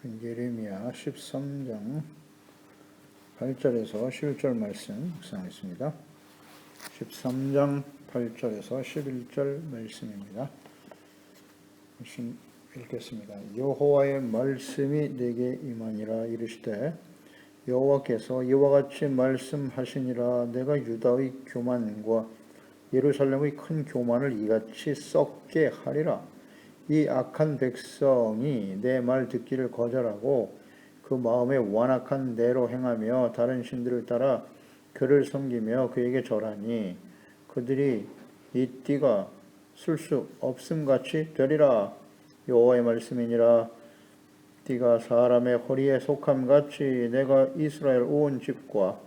예레미야 13장 8절에서 11절 말씀 묵상하겠습니다. 13장 8절에서 11절 말씀입니다. 읽겠습니다. 여호와의 말씀이 내게 임하니라. 이르시되 여호와께서 이와 같이 말씀하시니라. 내가 유다의 교만과 예루살렘의 큰 교만을 이같이 썩게 하리라. 이 악한 백성이 내 말 듣기를 거절하고 그 마음에 완악한 대로 행하며 다른 신들을 따라 그를 섬기며 그에게 절하니 그들이 이 띠가 쓸 수 없음같이 되리라. 여호와의 말씀이니라. 띠가 사람의 허리에 속함같이 내가 이스라엘 온 집과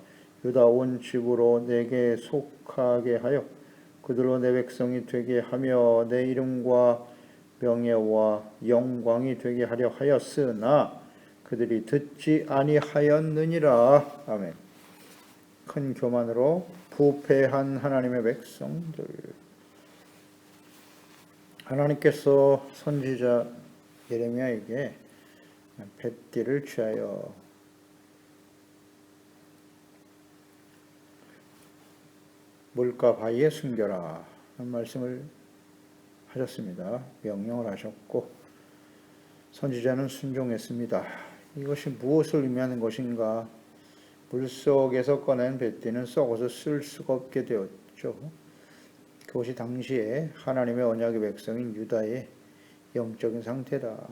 유다 온 집으로 내게 속하게 하여 그들로 내 백성이 되게 하며 내 이름과 명예와 영광이 되게 하려 하였으나 그들이 듣지 아니하였느니라. 아멘. 큰 교만으로 부패한 하나님의 백성들, 하나님께서 선지자 예레미야에게 뱃띠를 취하여 물가 바위에 숨겨라 하는 말씀을 하셨습니다. 명령을 하셨고 선지자는 순종했습니다. 이것이 무엇을 의미하는 것인가? 물속에서 꺼낸 뱃띠는 썩어서 쓸 수가 없게 되었죠. 그것이 당시에 하나님의 언약의 백성인 유다의 영적인 상태다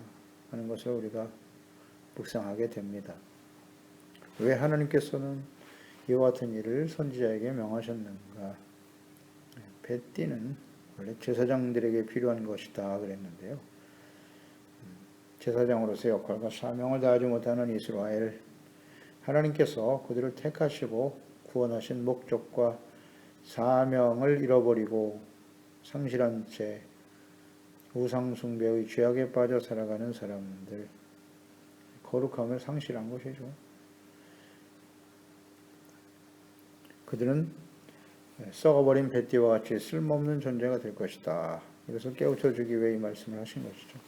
하는 것을 우리가 묵상하게 됩니다. 왜 하나님께서는 이와 같은 일을 선지자에게 명하셨는가? 뱃띠는 원래 제사장들에게 필요한 것이다 그랬는데요. 제사장으로서의 역할과 사명을 다하지 못하는 이스라엘, 하나님께서 그들을 택하시고 구원하신 목적과 사명을 잃어버리고 상실한 채 우상숭배의 죄악에 빠져 살아가는 사람들, 거룩함을 상실한 것이죠. 그들은 썩어버린 뱃띠와 같이 쓸모없는 존재가 될 것이다. 이것을 깨우쳐주기 위해 이 말씀을 하신 것이죠.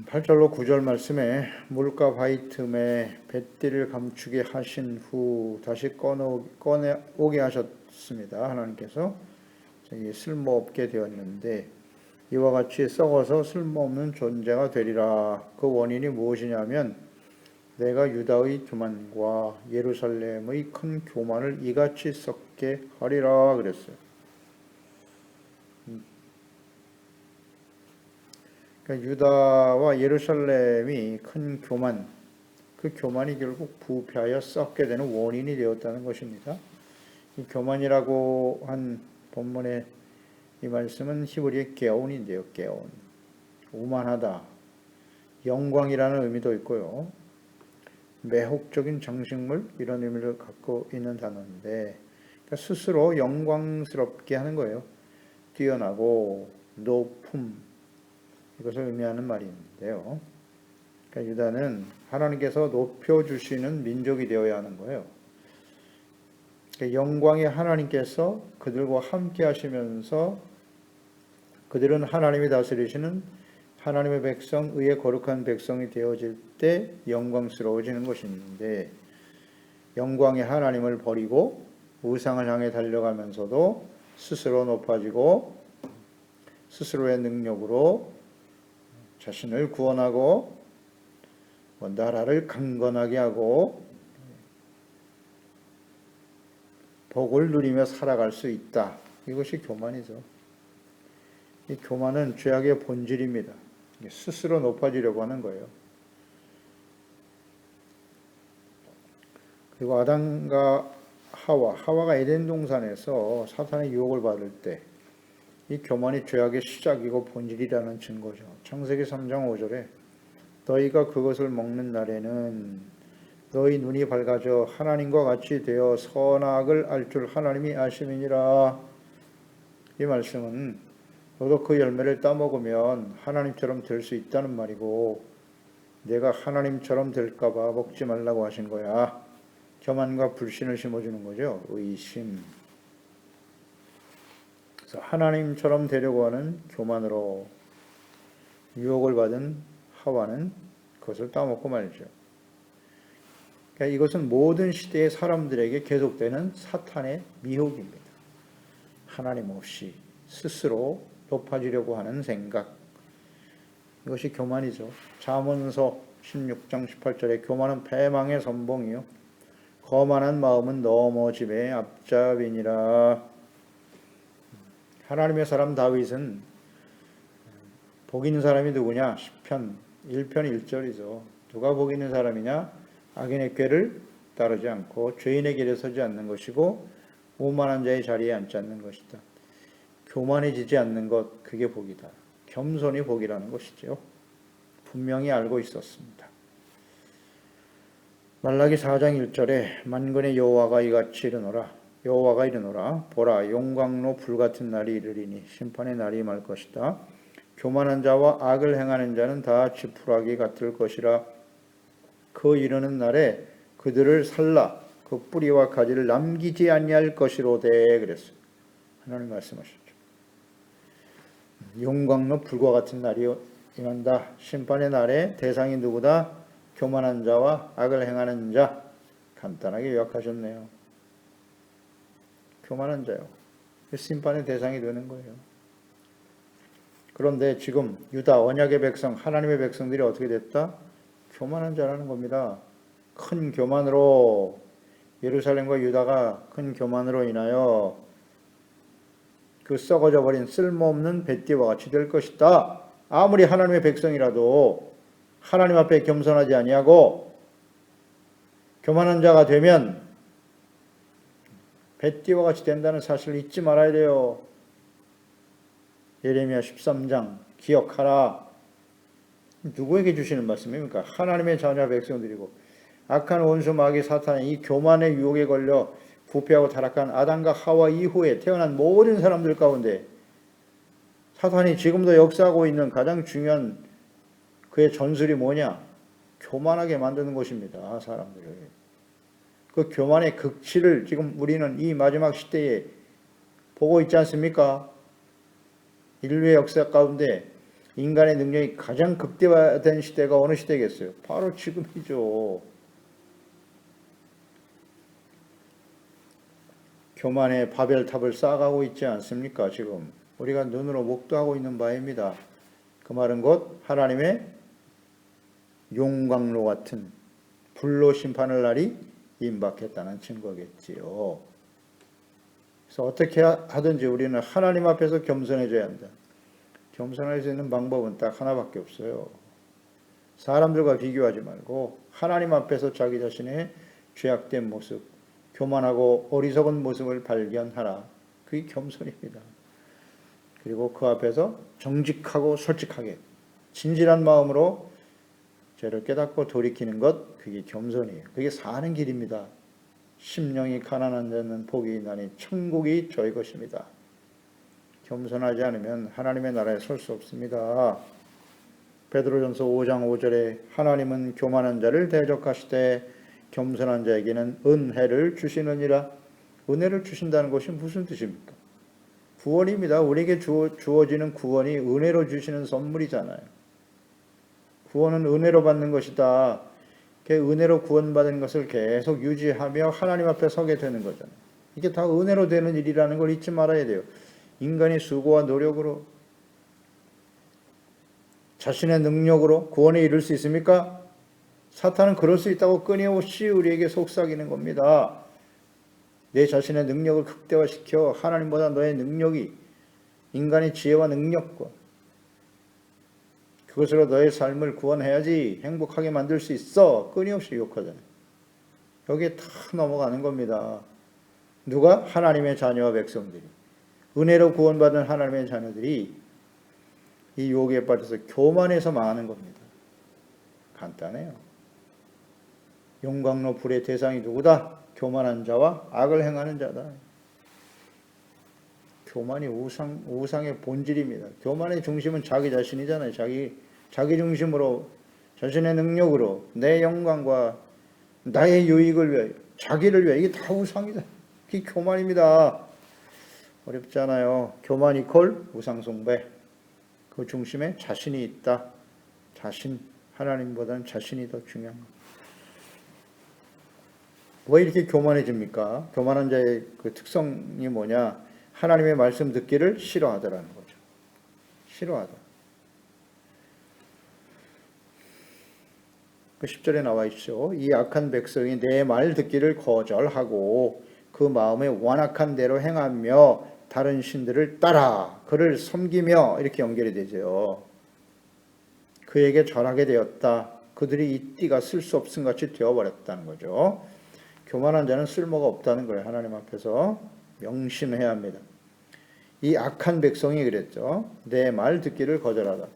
8절로 9절 말씀에 물가 바위 틈에 뱃띠를 감추게 하신 후 다시 꺼내오게 하셨습니다. 하나님께서 쓸모없게 되었는데 이와 같이 썩어서 쓸모없는 존재가 되리라. 그 원인이 무엇이냐면 내가 유다의 교만과 예루살렘의 큰 교만을 이같이 썩게 하리라 그랬어요. 그러니까 유다와 예루살렘이 큰 교만, 그 교만이 결국 부패하여 썩게 되는 원인이 되었다는 것입니다. 이 교만이라고 한 본문의 이 말씀은 히브리의 게온인데요. 게온, 오만하다, 영광이라는 의미도 있고요. 매혹적인 장식물 이런 의미를 갖고 있는 단어인데 그러니까 스스로 영광스럽게 하는 거예요. 뛰어나고 높음 이것을 의미하는 말인데요. 그러니까 유다는 하나님께서 높여주시는 민족이 되어야 하는 거예요. 그러니까 영광의 하나님께서 그들과 함께 하시면서 그들은 하나님이 다스리시는 하나님의 백성, 의의 거룩한 백성이 되어질 때 영광스러워지는 것인데 영광의 하나님을 버리고 우상을 향해 달려가면서도 스스로 높아지고 스스로의 능력으로 자신을 구원하고 나라를 강건하게 하고 복을 누리며 살아갈 수 있다. 이것이 교만이죠. 이 교만은 죄악의 본질입니다. 스스로 높아지려고 하는 거예요. 그리고 아담과 하와가 에덴 동산에서 사탄의 유혹을 받을 때 이 교만이 죄악의 시작이고 본질이라는 증거죠. 창세기 3장 5절에 너희가 그것을 먹는 날에는 너희 눈이 밝아져 하나님과 같이 되어 선악을 알 줄 하나님이 아심이니라. 이 말씀은 너도 그 열매를 따먹으면 하나님처럼 될 수 있다는 말이고 내가 하나님처럼 될까 봐 먹지 말라고 하신 거야. 교만과 불신을 심어주는 거죠. 의심. 그래서 하나님처럼 되려고 하는 교만으로 유혹을 받은 하와는 그것을 따먹고 말이죠. 그러니까 이것은 모든 시대의 사람들에게 계속되는 사탄의 미혹입니다. 하나님 없이 스스로 높아지려고 하는 생각. 이것이 교만이죠. 잠언서 16장 18절에 교만은 패망의 선봉이요 거만한 마음은 넘어짐의 앞잡이니라. 하나님의 사람 다윗은 복 있는 사람이 누구냐? 시편 1편 1절이죠. 누가 복 있는 사람이냐? 악인의 꾀를 따르지 않고 죄인의 길에 서지 않는 것이고 오만한 자의 자리에 앉지 않는 것이다. 교만해지지 않는 것, 그게 복이다. 겸손이 복이라는 것이죠. 분명히 알고 있었습니다. 말라기 4장 1절에 만군의 여호와가 이같이 이르노라. 여호와가 이르노라. 보라, 용광로 불같은 날이 이르리니 심판의 날이 임할 것이다. 교만한 자와 악을 행하는 자는 다 지푸라기 같을 것이라. 그 이르는 날에 그들을 살라 그 뿌리와 가지를 남기지 아니할 것이로되 그랬어요. 하나님 말씀하셨죠. 용광로 불과 같은 날이 임한다. 심판의 날에 대상이 누구다? 교만한 자와 악을 행하는 자. 간단하게 요약하셨네요. 교만한 자요. 심판의 대상이 되는 거예요. 그런데 지금 유다 언약의 백성, 하나님의 백성들이 어떻게 됐다? 교만한 자라는 겁니다. 큰 교만으로 예루살렘과 유다가 큰 교만으로 인하여 그 썩어져 버린 쓸모없는 뱃띠와 같이 될 것이다. 아무리 하나님의 백성이라도 하나님 앞에 겸손하지 아니하고 교만한 자가 되면 뱃띠와 같이 된다는 사실을 잊지 말아야 돼요. 예레미야 13장 기억하라. 누구에게 주시는 말씀입니까? 하나님의 자녀 백성들이고 악한 원수 마귀 사탄의 이 교만의 유혹에 걸려 부패하고 타락한 아담과 하와 이후에 태어난 모든 사람들 가운데 사탄이 지금도 역사하고 있는 가장 중요한 그의 전술이 뭐냐? 교만하게 만드는 것입니다. 사람들을. 그 교만의 극치를 지금 우리는 이 마지막 시대에 보고 있지 않습니까? 인류의 역사 가운데 인간의 능력이 가장 극대화된 시대가 어느 시대겠어요? 바로 지금이죠. 교만의 바벨탑을 쌓아가고 있지 않습니까? 지금 우리가 눈으로 목도하고 있는 바입니다. 그 말은 곧 하나님의 용광로 같은 불로 심판할 날이 임박했다는 증거겠지요. 그래서 어떻게 하든지 우리는 하나님 앞에서 겸손해져야 한다. 겸손할 수 있는 방법은 딱 하나밖에 없어요. 사람들과 비교하지 말고 하나님 앞에서 자기 자신의 죄악된 모습, 교만하고 어리석은 모습을 발견하라. 그게 겸손입니다. 그리고 그 앞에서 정직하고 솔직하게 진실한 마음으로 죄를 깨닫고 돌이키는 것, 그게 겸손이에요. 그게 사는 길입니다. 심령이 가난한 자는 복이 있나니 천국이 저희 것입니다. 겸손하지 않으면 하나님의 나라에 설 수 없습니다. 베드로전서 5장 5절에 하나님은 교만한 자를 대적하시되 겸손한 자에게는 은혜를 주시느니라. 은혜를 주신다는 것이 무슨 뜻입니까? 구원입니다. 우리에게 주어지는 구원이 은혜로 주시는 선물이잖아요. 구원은 은혜로 받는 것이다. 은혜로 구원받은 것을 계속 유지하며 하나님 앞에 서게 되는 거잖아요. 이게 다 은혜로 되는 일이라는 걸 잊지 말아야 돼요. 인간의 수고와 노력으로 자신의 능력으로 구원에 이를 수 있습니까? 사탄은 그럴 수 있다고 끊임없이 우리에게 속삭이는 겁니다. 내 자신의 능력을 극대화시켜 하나님보다 너의 능력이 인간의 지혜와 능력과 그것으로 너의 삶을 구원해야지 행복하게 만들 수 있어. 끊임없이 유혹하잖아요. 여기에 다 넘어가는 겁니다. 누가? 하나님의 자녀와 백성들이. 은혜로 구원받은 하나님의 자녀들이 이 유혹에 빠져서 교만해서 망하는 겁니다. 간단해요. 용광로 불의 대상이 누구다? 교만한 자와 악을 행하는 자다. 교만이 우상의 본질입니다. 교만의 중심은 자기 자신이잖아요. 자기 중심으로 자신의 능력으로 내 영광과 나의 유익을 위하여 자기를 위하여 이게 다 우상이다. 그게 교만입니다. 어렵지 않아요. 교만 이퀄 우상숭배. 그 중심에 자신이 있다. 하나님보다는 자신이 더 중요한 거. 왜 이렇게 교만해집니까? 교만한 자의 그 특성이 뭐냐? 하나님의 말씀 듣기를 싫어하더라는 거죠. 싫어하다. 그 10절에 나와 있죠. 이 악한 백성이 내 말 듣기를 거절하고 그 마음에 완악한 대로 행하며 다른 신들을 따라 그를 섬기며 이렇게 연결이 되죠. 그에게 절하게 되었다. 그들이 이 띠가 쓸 수 없음 같이 되어버렸다는 거죠. 교만한 자는 쓸모가 없다는 거예요. 하나님 앞에서 명심해야 합니다. 이 악한 백성이 그랬죠. 내 말 듣기를 거절하다.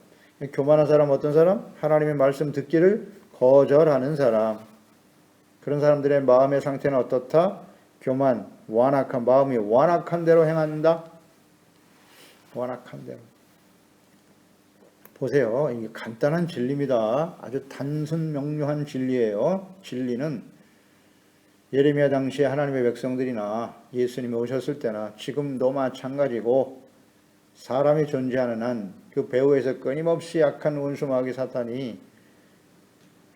교만한 사람 어떤 사람? 하나님의 말씀 듣기를 거절하는 사람. 그런 사람들의 마음의 상태는 어떻다? 교만, 완악한, 마음이 완악한 대로 행한다. 완악한 대로. 보세요. 이게 간단한 진리입니다. 아주 단순 명료한 진리예요. 진리는 예레미야 당시에 하나님의 백성들이나 예수님이 오셨을 때나 지금도 마찬가지고 사람이 존재하는 한 그 배후에서 끊임없이 악한 원수 마귀 사탄이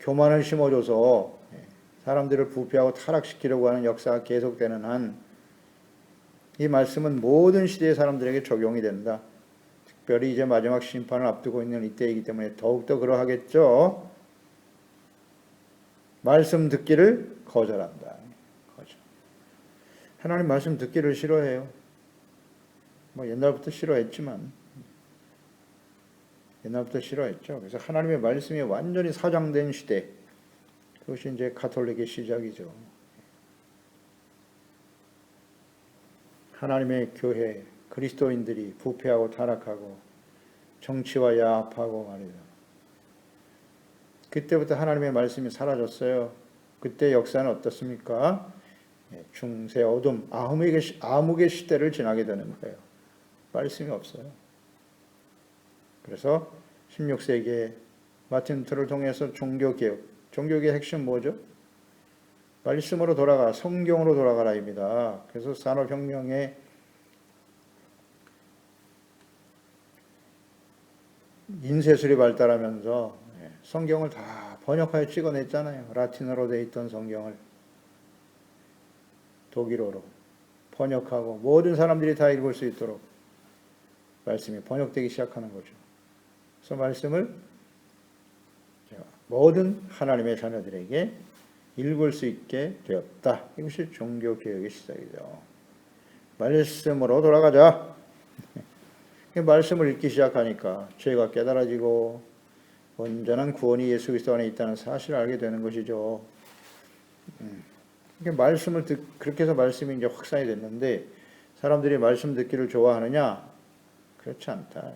교만을 심어줘서 사람들을 부패하고 타락시키려고 하는 역사가 계속되는 한 이 말씀은 모든 시대의 사람들에게 적용이 된다. 특별히 이제 마지막 심판을 앞두고 있는 이때이기 때문에 더욱더 그러하겠죠. 말씀 듣기를 거절한다. 하나님 말씀 듣기를 싫어해요. 옛날부터 싫어했지만 옛날부터 싫어했죠. 그래서 하나님의 말씀이 완전히 사장된 시대, 그것이 이제 가톨릭의 시작이죠. 하나님의 교회, 그리스도인들이 부패하고 타락하고 정치와 야합하고 말이죠. 그때부터 하나님의 말씀이 사라졌어요. 그때 역사는 어떻습니까? 중세 어둠, 암흑의 시대를 지나게 되는 거예요. 말씀이 없어요. 그래서 16세기에 마틴 루터를 통해서 종교개혁, 종교개혁의 핵심 뭐죠? 말씀으로 돌아가, 성경으로 돌아가라입니다. 그래서 산업혁명에 인쇄술이 발달하면서 성경을 다 번역하여 찍어냈잖아요. 라틴어로 되어 있던 성경을 독일어로 번역하고 모든 사람들이 다 읽을 수 있도록 말씀이 번역되기 시작하는 거죠. 그래서 말씀을 모든 하나님의 자녀들에게 읽을 수 있게 되었다. 이것이 종교개혁의 시작이죠. 말씀으로 돌아가자. 말씀을 읽기 시작하니까 죄가 깨달아지고 온전한 구원이 예수 그리스도 안에 있다는 사실을 알게 되는 것이죠. 말씀을 그렇게 해서 말씀이 이제 확산이 됐는데 사람들이 말씀 듣기를 좋아하느냐? 그렇지 않다.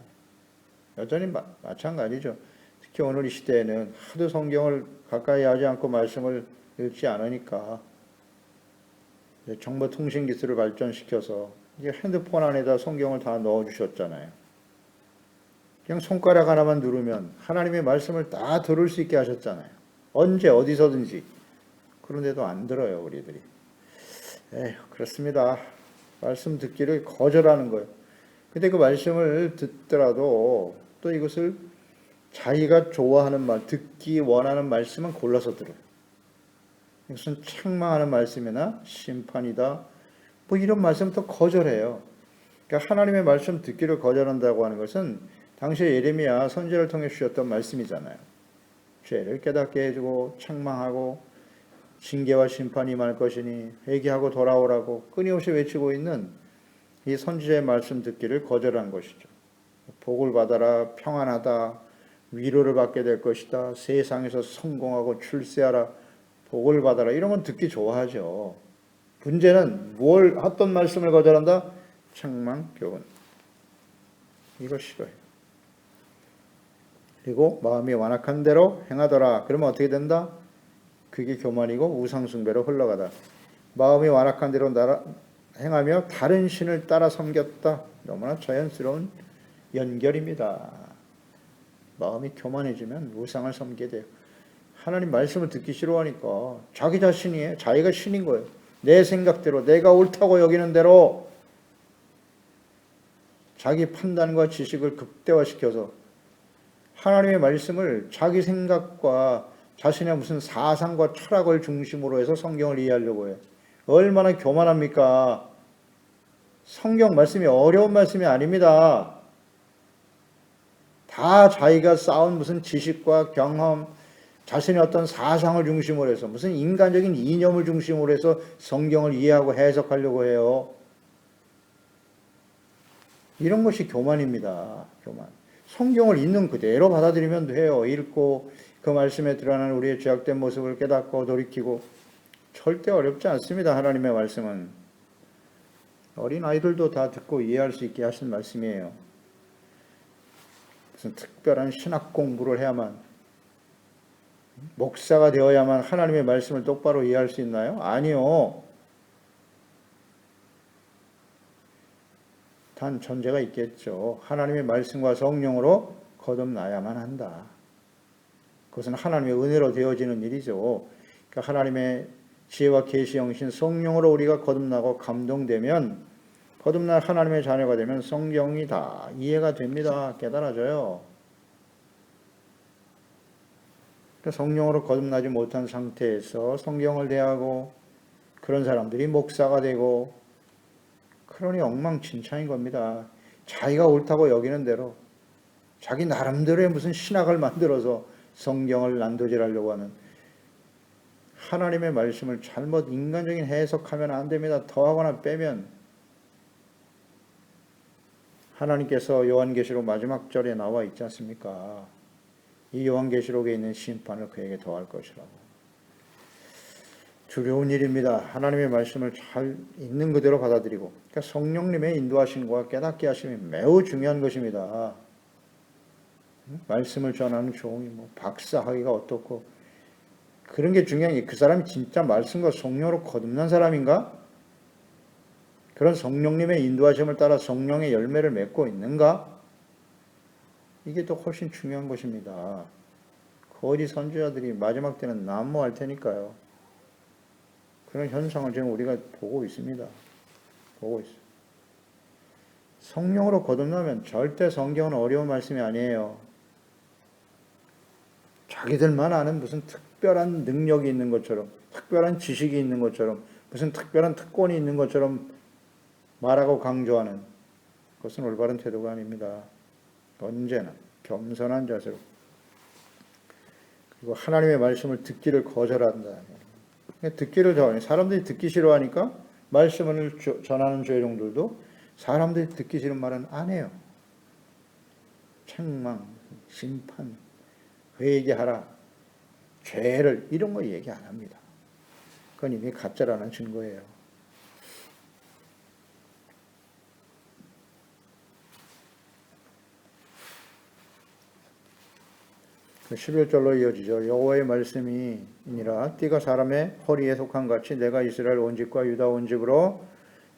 여전히 마찬가지죠. 특히 오늘 이 시대에는 하도 성경을 가까이 하지 않고 말씀을 읽지 않으니까 정보통신 기술을 발전시켜서 이제 핸드폰 안에다 성경을 다 넣어주셨잖아요. 그냥 손가락 하나만 누르면 하나님의 말씀을 다 들을 수 있게 하셨잖아요. 언제 어디서든지. 그런데도 안 들어요, 우리들이. 그렇습니다. 말씀 듣기를 거절하는 거예요. 근데 그 말씀을 듣더라도 또 이것을 자기가 좋아하는 말, 듣기 원하는 말씀은 골라서 들어요. 이것은 책망하는 말씀이나 심판이다. 이런 말씀 또 거절해요. 그러니까 하나님의 말씀 듣기를 거절한다고 하는 것은 당시에 예레미야 선지자를 통해 주셨던 말씀이잖아요. 죄를 깨닫게 해주고 책망하고 징계와 심판이 임할 것이니 회개하고 돌아오라고 끊임없이 외치고 있는 이 선지자의 말씀 듣기를 거절한 것이죠. 복을 받아라, 평안하다, 위로를 받게 될 것이다, 세상에서 성공하고 출세하라, 복을 받아라, 이런 건 듣기 좋아하죠. 문제는 어떤 말씀을 거절한다? 책망, 교훈. 이거 싫어해요. 그리고 마음이 완악한 대로 행하더라. 그러면 어떻게 된다? 그게 교만이고 우상숭배로 흘러가다. 마음이 완악한 대로 행하며 다른 신을 따라 섬겼다. 너무나 자연스러운 연결입니다. 마음이 교만해지면 우상을 섬기게 돼요. 하나님 말씀을 듣기 싫어하니까 자기 자신이 자기가 신인 거예요. 내 생각대로 내가 옳다고 여기는 대로 자기 판단과 지식을 극대화시켜서 하나님의 말씀을 자기 생각과 자신의 무슨 사상과 철학을 중심으로 해서 성경을 이해하려고 해요. 얼마나 교만합니까? 성경 말씀이 어려운 말씀이 아닙니다. 다 자기가 쌓은 무슨 지식과 경험, 자신의 어떤 사상을 중심으로 해서 무슨 인간적인 이념을 중심으로 해서 성경을 이해하고 해석하려고 해요. 이런 것이 교만입니다. 교만. 성경을 있는 그대로 받아들이면 돼요. 읽고 그 말씀에 드러나는 우리의 죄악된 모습을 깨닫고 돌이키고. 절대 어렵지 않습니다. 하나님의 말씀은. 어린 아이들도 다 듣고 이해할 수 있게 하신 말씀이에요. 무슨 특별한 신학 공부를 해야만, 목사가 되어야만 하나님의 말씀을 똑바로 이해할 수 있나요? 아니요. 단 전제가 있겠죠. 하나님의 말씀과 성령으로 거듭나야만 한다. 그것은 하나님의 은혜로 되어지는 일이죠. 그러니까 하나님의 지혜와 계시 영신 성령으로 우리가 거듭나고 감동되면, 거듭난 하나님의 자녀가 되면 성경이 다 이해가 됩니다. 깨달아져요. 그러니까 성령으로 거듭나지 못한 상태에서 성경을 대하고 그런 사람들이 목사가 되고, 그러니 엉망진창인 겁니다. 자기가 옳다고 여기는 대로 자기 나름대로의 무슨 신학을 만들어서 성경을 난도질하려고 하는, 하나님의 말씀을 잘못 인간적인 해석하면 안 됩니다. 더하거나 빼면. 하나님께서 요한계시록 마지막 절에 나와 있지 않습니까? 이 요한계시록에 있는 심판을 그에게 더할 것이라고. 두려운 일입니다. 하나님의 말씀을 잘 있는 그대로 받아들이고, 그러니까 성령님의 인도하심과 깨닫게 하심이 매우 중요한 것입니다. 말씀을 전하는 종이 뭐 박사하기가 어떻고 그런 게 중요한 게, 그 사람이 진짜 말씀과 성령으로 거듭난 사람인가? 그런 성령님의 인도하심을 따라 성령의 열매를 맺고 있는가? 이게 또 훨씬 중요한 것입니다. 거짓 선지자들이 마지막 때는 난무할 테니까요. 그런 현상을 지금 우리가 보고 있습니다. 보고 있어요. 성령으로 거듭나면 절대 성경은 어려운 말씀이 아니에요. 자기들만 아는 무슨 특별한 능력이 있는 것처럼, 특별한 지식이 있는 것처럼, 무슨 특별한 특권이 있는 것처럼 말하고 강조하는 그것은 올바른 태도가 아닙니다. 언제나 겸손한 자세로, 그리고 하나님의 말씀을 듣기를 거절한다. 듣기를 좋아하니, 사람들이 듣기 싫어하니까 말씀을 전하는 죄종들도 사람들이 듣기 싫은 말은 안 해요. 책망, 심판, 회개하라, 죄를, 이런 거 얘기 안 합니다. 그건 이미 가짜라는 증거예요. 그 11절로 이어지죠. 여호와의 말씀이니라. 띠가 사람의 허리에 속한 같이 내가 이스라엘 온 집과 유다 온 집으로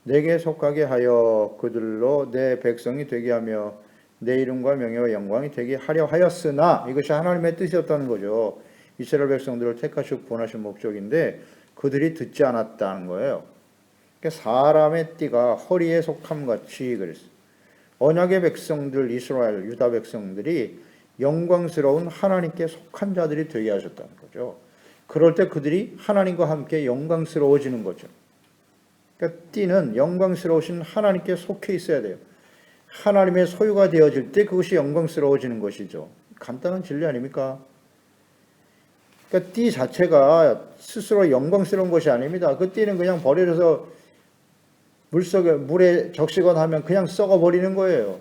내게 속하게 하여 그들로 내 백성이 되게 하며 내 이름과 명예와 영광이 되게 하려 하였으나, 이것이 하나님의 뜻이었다는 거죠. 이스라엘 백성들을 택하시고 구원하신 목적인데 그들이 듣지 않았다는 거예요. 그러니까 사람의 띠가 허리에 속함 같이 그랬어요. 언약의 백성들, 이스라엘 유다 백성들이 영광스러운 하나님께 속한 자들이 되게 하셨다는 거죠. 그럴 때 그들이 하나님과 함께 영광스러워지는 거죠. 그러니까 띠는 영광스러우신 하나님께 속해 있어야 돼요. 하나님의 소유가 되어질 때 그것이 영광스러워지는 것이죠. 간단한 진리 아닙니까? 그러니까 띠 자체가 스스로 영광스러운 것이 아닙니다. 그 띠는 그냥 버려져서 물에 적시거나 하면 그냥 썩어버리는 거예요.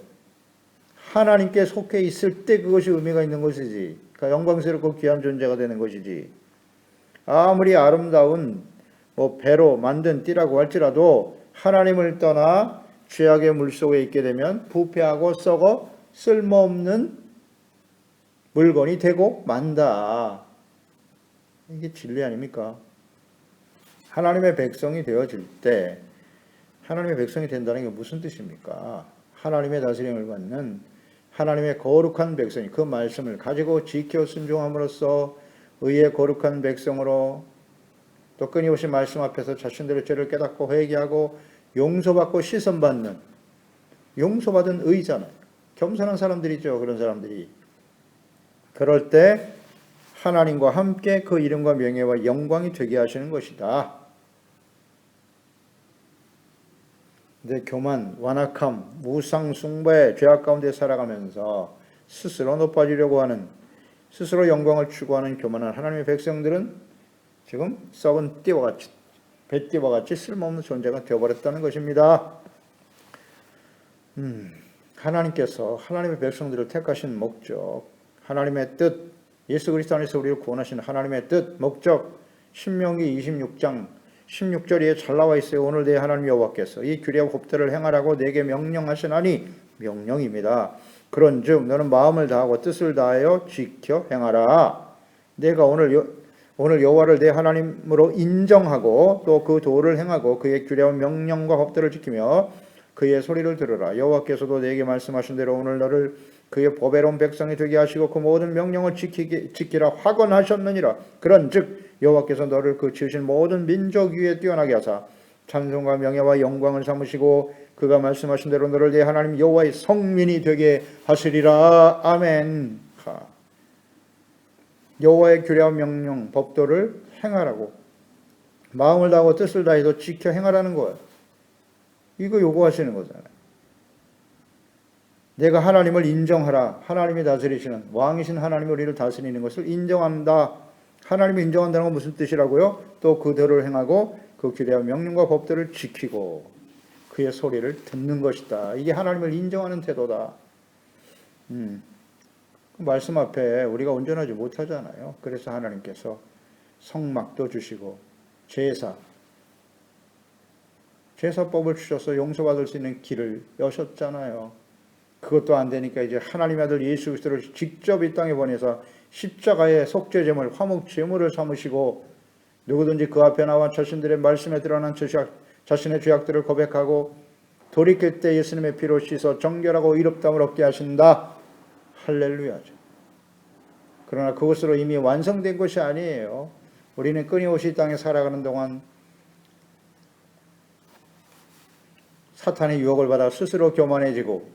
하나님께 속해 있을 때 그것이 의미가 있는 것이지. 그러니까 영광스럽고 귀한 존재가 되는 것이지. 아무리 아름다운 배로 만든 띠라고 할지라도 하나님을 떠나 죄악의 물속에 있게 되면 부패하고 썩어 쓸모없는 물건이 되고 만다. 이게 진리 아닙니까? 하나님의 백성이 되어질 때, 하나님의 백성이 된다는 게 무슨 뜻입니까? 하나님의 다스림을 받는 하나님의 거룩한 백성이 그 말씀을 가지고 지켜 순종함으로써 의의 거룩한 백성으로, 또 끊임없이 말씀 앞에서 자신들의 죄를 깨닫고 회개하고 용서받고 시선받는, 용서받은 의잖아요. 겸손한 사람들이죠. 그런 사람들이. 그럴 때 하나님과 함께 그 이름과 명예와 영광이 되게 하시는 것이다. 근데 교만, 완악함, 우상 숭배, 죄악 가운데 살아가면서 스스로 높아지려고 하는, 스스로 영광을 추구하는 교만한 하나님의 백성들은 지금 썩은 띠와 같이, 뱃띠와 같이 쓸모없는 존재가 되어버렸다는 것입니다. 하나님께서 하나님의 백성들을 택하신 목적, 하나님의 뜻, 예수 그리스도 안에서 우리를 구원하신 하나님의 뜻, 목적, 신명기 26장 16절에 잘 나와 있어요. 오늘 내 하나님 여호와께서 이 규례와 법도를 행하라고 내게 명령하시나니, 명령입니다. 그런즉 너는 마음을 다하고 뜻을 다하여 지켜 행하라. 내가 오늘 여호와를 내 하나님으로 인정하고 또 그 도를 행하고 그의 규례와 명령과 법도를 지키며 그의 소리를 들으라. 여호와께서도 내게 말씀하신 대로 오늘 너를 그의 보배로운 백성이 되게 하시고 그 모든 명령을 지키라 확언하셨느니라. 그런즉 여호와께서 너를 그 지으신 모든 민족 위에 뛰어나게 하사 찬송과 명예와 영광을 삼으시고 그가 말씀하신 대로 너를 내 하나님 여호와의 성민이 되게 하시리라. 아멘. 여호와의 규례와 명령 법도를 행하라고, 마음을 다하고 뜻을 다해서 지켜 행하라는 거예요. 이거 요구하시는 거잖아요. 내가 하나님을 인정하라. 하나님이 다스리시는 왕이신 하나님이 우리를 다스리는 것을 인정한다. 하나님이 인정한다는 건 무슨 뜻이라고요? 또 그대로 행하고 그 규례와 명령과 법들을 지키고 그의 소리를 듣는 것이다. 이게 하나님을 인정하는 태도다. 그 말씀 앞에 우리가 온전하지 못하잖아요. 그래서 하나님께서 성막도 주시고 제사법을 주셔서 용서받을 수 있는 길을 여셨잖아요. 그것도 안 되니까 이제 하나님의 아들 예수 그리스도를 직접 이 땅에 보내서 십자가의 속죄제물, 화목제물을 삼으시고 누구든지 그 앞에 나와 자신들의 말씀에 드러난 자신의 죄악들을 고백하고 돌이킬 때 예수님의 피로 씻어 정결하고 의롭다함을 얻게 하신다. 할렐루야죠. 그러나 그것으로 이미 완성된 것이 아니에요. 우리는 끊임없이 이 땅에 살아가는 동안 사탄의 유혹을 받아 스스로 교만해지고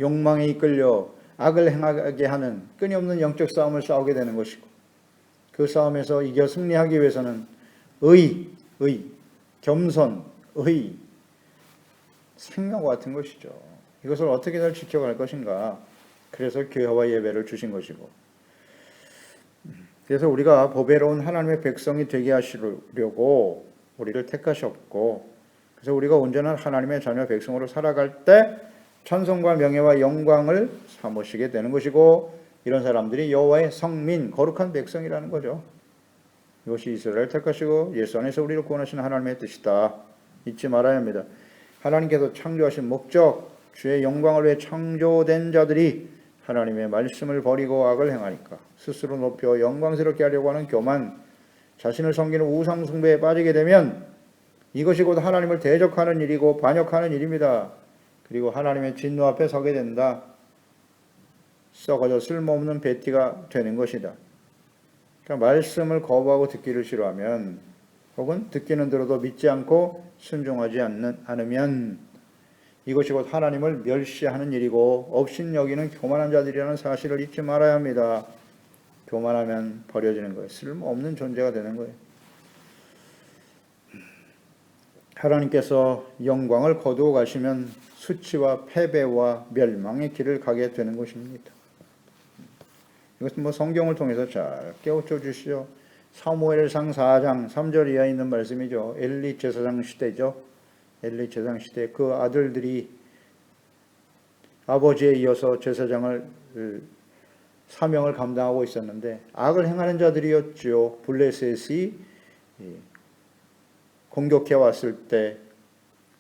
욕망에 이끌려 악을 행하게 하는 끊임없는 영적 싸움을 싸우게 되는 것이고, 그 싸움에서 이겨 승리하기 위해서는 겸손, 생명과 같은 것이죠. 이것을 어떻게 잘 지켜갈 것인가. 그래서 교회와 예배를 주신 것이고, 그래서 우리가 보배로운 하나님의 백성이 되게 하시려고 우리를 택하셨고, 그래서 우리가 온전한 하나님의 자녀 백성으로 살아갈 때 찬송과 명예와 영광을 삼으시게 되는 것이고, 이런 사람들이 여호와의 성민, 거룩한 백성이라는 거죠. 이것이 이스라엘을 택하시고 예수 안에서 우리를 구원하시는 하나님의 뜻이다. 잊지 말아야 합니다. 하나님께서 창조하신 목적, 주의 영광을 위해 창조된 자들이 하나님의 말씀을 버리고 악을 행하니까 스스로 높여 영광스럽게 하려고 하는 교만, 자신을 섬기는 우상 숭배에 빠지게 되면 이것이 곧 하나님을 대적하는 일이고 반역하는 일입니다. 그리고 하나님의 진노 앞에 서게 된다. 썩어져 쓸모없는 뱃띠가 되는 것이다. 그러니까 말씀을 거부하고 듣기를 싫어하면, 혹은 듣기는 들어도 믿지 않고 순종하지 않으면 이것이 곧 하나님을 멸시하는 일이고 업신여기는 교만한 자들이라는 사실을 잊지 말아야 합니다. 교만하면 버려지는 거예요. 쓸모없는 존재가 되는 거예요. 하나님께서 영광을 거두어 가시면 수치와 패배와 멸망의 길을 가게 되는 것입니다. 이것은 성경을 통해서 잘 깨우쳐 주시죠. 사무엘상 4장 3절 이하에 있는 말씀이죠. 엘리 제사장 시대죠. 엘리 제사장 시대 그 아들들이 아버지에 이어서 제사장을 사명을 감당하고 있었는데 악을 행하는 자들이었죠. 블레셋이 공격해 왔을 때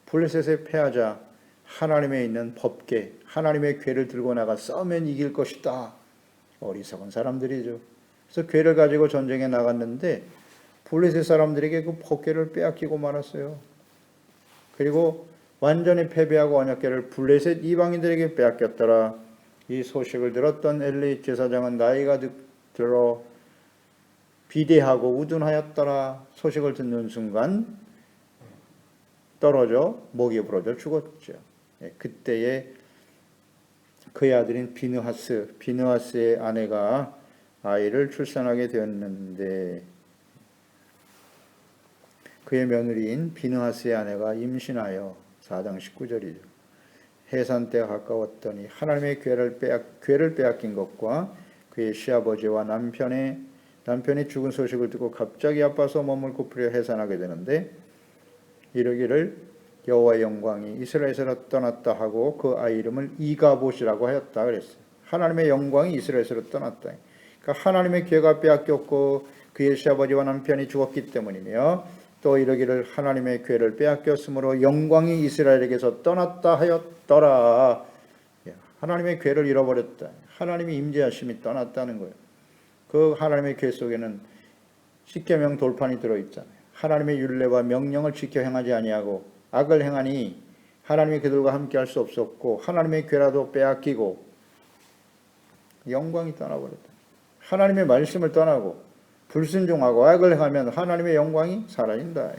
블레셋에 패하자 하나님에 있는 법궤, 하나님의 궤를 들고 나가 싸우면 이길 것이다. 어리석은 사람들이죠. 그래서 궤를 가지고 전쟁에 나갔는데 블레셋 사람들에게 그 법궤를 빼앗기고 말았어요. 그리고 완전히 패배하고 언약궤를 블레셋 이방인들에게 빼앗겼더라. 이 소식을 들었던 엘리 제사장은 나이가 들어 비대하고 우둔하였더라. 소식을 듣는 순간 떨어져 목이 부러져 죽었죠. 그때에 그의 아들인 비느하스의 아내가 아이를 출산하게 되었는데 그의 며느리인 비느하스의 아내가 임신하여 4장 19절이죠. 해산 때가 가까웠더니 하나님의 괴를 빼앗긴 것과 그의 시아버지와 남편이 죽은 소식을 듣고 갑자기 아파서 몸을 굽히려 해산하게 되는데 이르기를 여호와의 영광이 이스라엘에서 떠났다 하고 그 아이 이름을 이가봇이라고 하였다 그랬어요. 하나님의 영광이 이스라엘에서 떠났다. 그러니까 하나님의 괴가 빼앗겼고 그의 시아버지와 남편이 죽었기 때문이며 또 이르기를 하나님의 괴를 빼앗겼으므로 영광이 이스라엘에게서 떠났다 하였더라. 하나님의 괴를 잃어버렸다. 하나님의 임재하심이 떠났다는 거예요. 그 하나님의 괴 속에는 십계명 돌판이 들어있잖아요. 하나님의 율례와 명령을 지켜 행하지 아니하고 악을 행하니 하나님이 그들과 함께 할 수 없었고 하나님의 괴라도 빼앗기고 영광이 떠나버렸다. 하나님의 말씀을 떠나고 불순종하고 악을 행하면 하나님의 영광이 사라진다.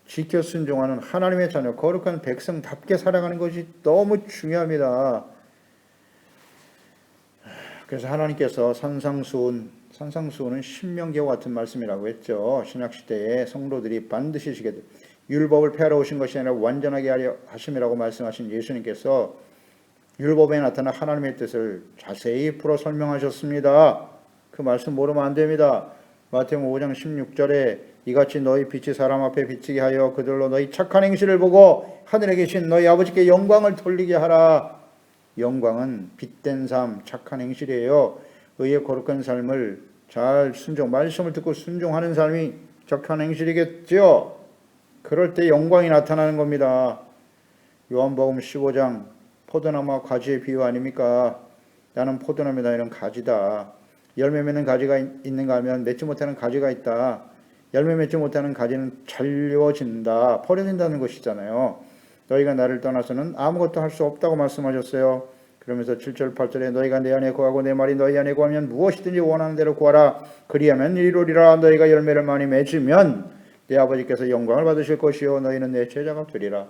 지켜 순종하는 하나님의 자녀, 거룩한 백성답게 살아가는 것이 너무 중요합니다. 그래서 하나님께서 산상수훈은 신명기와 같은 말씀이라고 했죠. 신약시대에 성도들이 반드시 지켜야 돼. 율법을 폐하러 오신 것이 아니라 완전하게 하려 하심이라고 말씀하신 예수님께서 율법에 나타난 하나님의 뜻을 자세히 풀어 설명하셨습니다. 그 말씀 모르면 안 됩니다. 마태복음 5장 16절에 이같이 너희 빛이 사람 앞에 비치게 하여 그들로 너희 착한 행실을 보고 하늘에 계신 너희 아버지께 영광을 돌리게 하라. 영광은 빛된 삶, 착한 행실이에요. 의의 거룩한 삶을 잘 말씀을 듣고 순종하는 삶이 착한 행실이겠죠. 그럴 때 영광이 나타나는 겁니다. 요한복음 15장 포도나무와 가지의 비유 아닙니까? 나는 포도나무다, 이런 가지다. 열매 맺는 가지가 있는가 하면 맺지 못하는 가지가 있다. 열매 맺지 못하는 가지는 잘려진다, 버려진다는 것이잖아요. 너희가 나를 떠나서는 아무것도 할 수 없다고 말씀하셨어요. 그러면서 7절 8절에 너희가 내 안에 거하고 내 말이 너희 안에 거하면 무엇이든지 원하는 대로 구하라. 그리하면 이루리라. 너희가 열매를 많이 맺으면 내 아버지께서 영광을 받으실 것이요 너희는 내 제자가 되리라.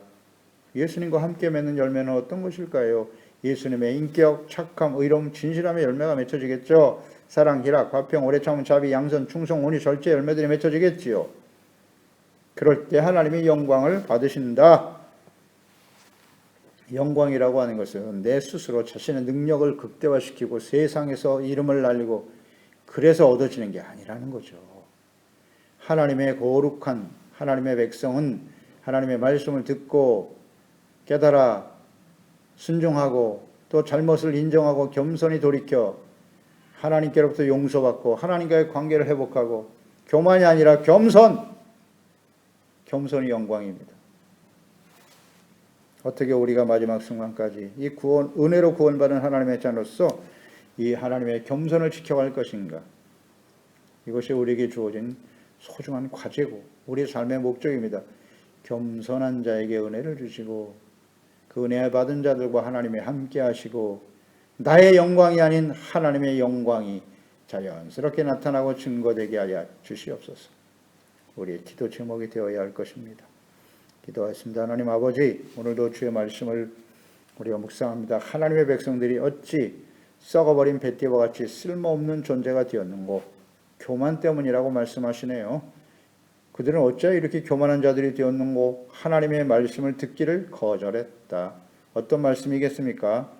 예수님과 함께 맺는 열매는 어떤 것일까요? 예수님의 인격, 착함, 의로움, 진실함의 열매가 맺혀지겠죠. 사랑, 희락, 화평, 오래 참음, 자비, 양선, 충성, 온유, 절제 열매들이 맺혀지겠지요. 그럴 때 하나님이 영광을 받으신다. 영광이라고 하는 것은 내 스스로 자신의 능력을 극대화시키고 세상에서 이름을 날리고 그래서 얻어지는 게 아니라는 거죠. 하나님의 거룩한 하나님의 백성은 하나님의 말씀을 듣고 깨달아 순종하고 또 잘못을 인정하고 겸손히 돌이켜 하나님께로부터 용서받고 하나님과의 관계를 회복하고 교만이 아니라 겸손이 영광입니다. 어떻게 우리가 마지막 순간까지 이 은혜로 구원받은 하나님의 자로서 이 하나님의 겸손을 지켜갈 것인가? 이것이 우리에게 주어진 소중한 과제고 우리의 삶의 목적입니다. 겸손한 자에게 은혜를 주시고 그 은혜 받은 자들과 하나님이 함께 하시고 나의 영광이 아닌 하나님의 영광이 자연스럽게 나타나고 증거되게 하여 주시옵소서. 우리의 기도 제목이 되어야 할 것입니다. 기도하겠습니다. 하나님 아버지, 오늘도 주의 말씀을 우리가 묵상합니다. 하나님의 백성들이 어찌 썩어버린 뱃띠와 같이 쓸모없는 존재가 되었는고 교만 때문이라고 말씀하시네요. 그들은 어찌 이렇게 교만한 자들이 되었는고 하나님의 말씀을 듣기를 거절했다. 어떤 말씀이겠습니까?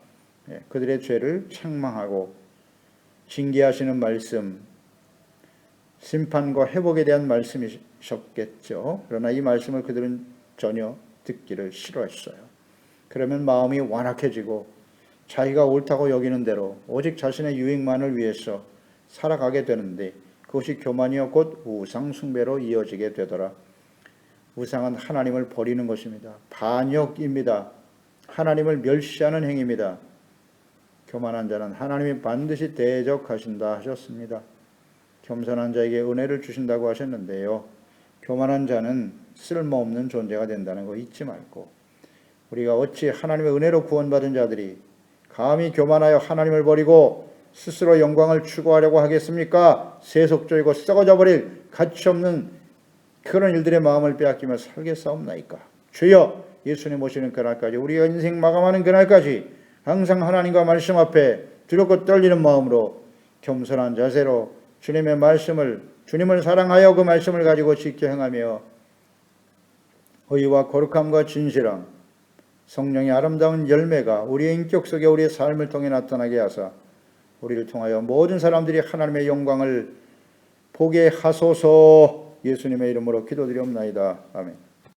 그들의 죄를 책망하고 징계하시는 말씀, 심판과 회복에 대한 말씀이셨겠죠. 그러나 이 말씀을 그들은 전혀 듣기를 싫어했어요. 그러면 마음이 완악해지고 자기가 옳다고 여기는 대로 오직 자신의 유익만을 위해서 살아가게 되는데 그것이 교만이요 곧 우상 숭배로 이어지게 되더라. 우상은 하나님을 버리는 것입니다. 반역입니다. 하나님을 멸시하는 행위입니다. 교만한 자는 하나님이 반드시 대적하신다 하셨습니다. 겸손한 자에게 은혜를 주신다고 하셨는데요. 교만한 자는 쓸모없는 존재가 된다는 거 잊지 말고 우리가 어찌 하나님의 은혜로 구원받은 자들이 감히 교만하여 하나님을 버리고 스스로 영광을 추구하려고 하겠습니까? 세속적이고 썩어져 버릴 가치없는 그런 일들의 마음을 빼앗기며 살겠사옵나이까? 주여, 예수님 오시는 그날까지 우리가 인생 마감하는 그날까지 항상 하나님과 말씀 앞에 두렵고 떨리는 마음으로 겸손한 자세로 주님의 말씀을, 주님을 사랑하여 그 말씀을 가지고 지켜 행하며 의와 거룩함과 진실함, 성령의 아름다운 열매가 우리의 인격 속에 우리의 삶을 통해 나타나게 하사 우리를 통하여 모든 사람들이 하나님의 영광을 보게 하소서. 예수님의 이름으로 기도드리옵나이다. 아멘.